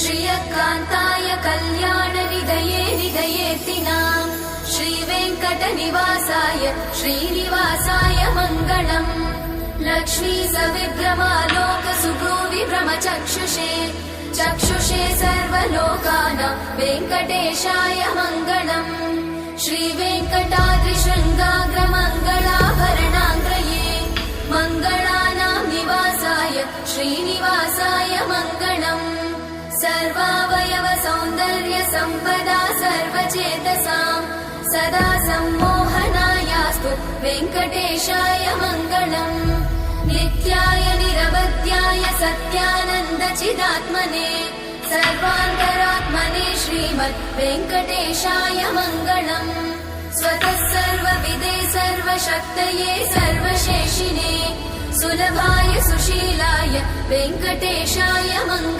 श्रियकान्ताय कल्याणनिधये निधयेऽर्थिनाम् श्रीवेङ्कटनिवासाय श्रीनिवासाय मङ्गलम्। लक्ष्मी सविभ्रमालोकसुभ्रूविभ्रमचक्षुषे चक्षुषे सर्वलोकानां वेङ्कटेशाय मङ्गलम्। श्रीवेङ्कटाद्रिशृङ्गाग्रमङ्गलाभरणाङ्ग्रये मङ्गलानां निवासाय श्रीनिवासाय मङ्गलम्। सर्वावयव सौन्दर्य सम्पदा सर्वचेतसां सदा सम्मोहनायास्तु वेङ्कटेशाय मङ्गलम्। नित्याय निरवध्याय सत्यानन्द चिदात्मने सर्वान्तरात्मने श्रीमद् वेङ्कटेशाय मङ्गलम्। स्वतः सर्वविदे सर्वशक्तये सर्वशेषिने सुलभाय सुशीलाय वेङ्कटेशाय मङ्गलम्।